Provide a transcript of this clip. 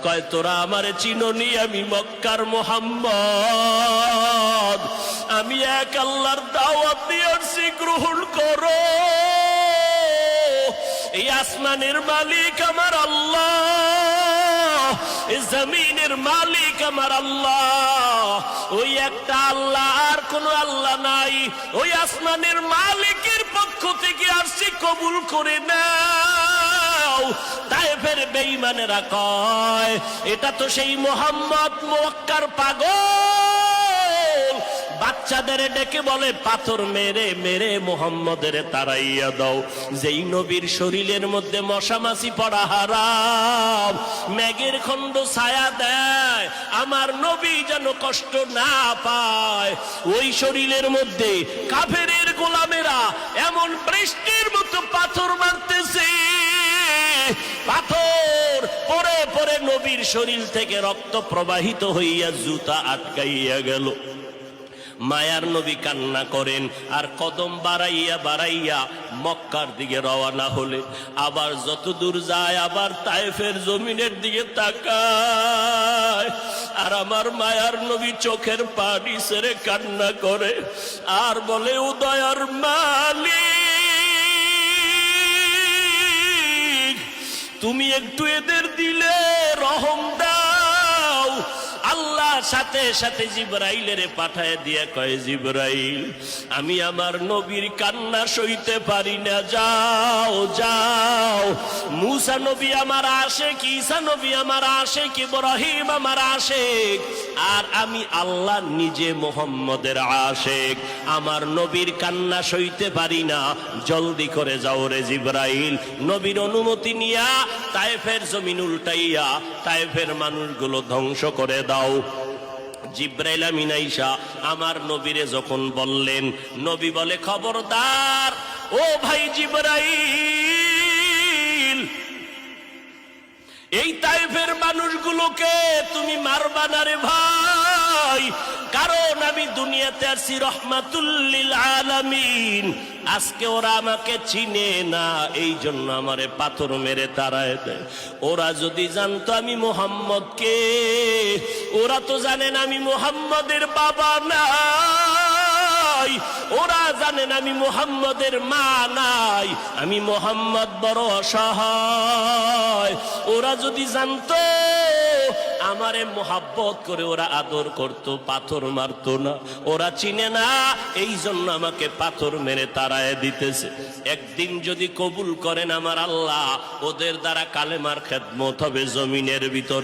কয় তোরা আমারে চিনোনি, আমি মক্কার মুহাম্মদ, আমি এক আল্লাহর দাওয়াত দিয়ে আসছি, গ্রহণ করো। এই আসমানের মালিক আমার আল্লাহ, এই জমিনের মালিক আমার আল্লাহ, ওই একটা আল্লাহ, আর কোন আল্লাহ নাই। ওই আসমানের মালিকের পক্ষ থেকে আসছি, কবুল করে নাও। তায়েফের বেঈমানেরা কয় এটা তো সেই মুহাম্মদ মক্কার পাগল, বাচ্চাদের ডেকে বলে পাথর মেরে মেরে মুহাম্মদের তাড়াইয়া দাও। যেই নবীর শরীরের মধ্যে মশা মাছি পড়া হারাম, মেঘের খণ্ড ছায়া দেয়, আমার নবী যেন কষ্ট না পায়, ওই শরীরের মধ্যে কাফেরের গোলামেরা এমন বৃষ্টির মতো পাথর মারতেছে, পাথর পরে পরে নবীর শরীর থেকে রক্ত প্রবাহিত হইয়া জুতা আটকাইয়া গেল। মায়ার নবী কান্না করেন, আর কদম বাড়াইয়া বাড়াইয়া মক্কার দিকে রওনা হলে, আবার যত দূর যায় আবার তায়েফের জমিনের দিকে তাকায়, আর আমার মায়ার নবী চোখের পানি ছেড়ে কান্না করে আর বলে, ও দয়ার মালিক, তুমি একটু এদের দিলে রহম দাও। আল্লাহ সাথে সাথে জিবরাইলের পাঠায় দিয়া কয়, জিবরাইল, আমি আমার নবীর কান্না সইতে পারি না, যাও যাও। মুসা নবী আমার আশেক, ঈসা নবী আমার আশেক, ইব্রাহিম আমার আশেক, আর আমি আল্লাহ নিজে মুহাম্মদের আশেক, আমার নবীর কান্না সইতে পারি না, জলদি করে যাও রে জিবরাইল। নবীর অনুমতি নিয়া তায়েফের জমিন উল্টাইয়া তায়েফের মানুষগুলো ধ্বংস করে দাও। জিবরাইল আমিন আইসা আমার নবীরে যখন বললেন, নবী বলে, খবরদার ও ভাই জিবরাইল, এই তায়েফের মানুষগুলোকে তুমি মারবা না রে ভাই, কারণ আমি দুনিয়াতে আসছি রহমাতুল লিল আলামিন। আজকে ওরা আমাকে চিনে না, এই জন্য আমারে পাথর মেরে তাড়ায় দেয়। ওরা যদি জানতো আমি মুহাম্মদকে, ওরা তো জানেন আমি মুহাম্মদের বাবা নাই, ওরা জানেন আমি মুহাম্মদের মা নাই, আমি মুহাম্মদ বড় অসহায়। ওরা যদি জানতো আমারে মোহাব্বত করে ওরা আদর করত, পাথর মারতো না। ওরা চিনে না, এই জন্য আমাকে পাথর মেরে তাড়ায় দিতেছে। একদিন যদি কবুল করেন আমার আল্লাহ, ওদের দ্বারা কালেমার খেদমত হবে জমিনের ভিতরে।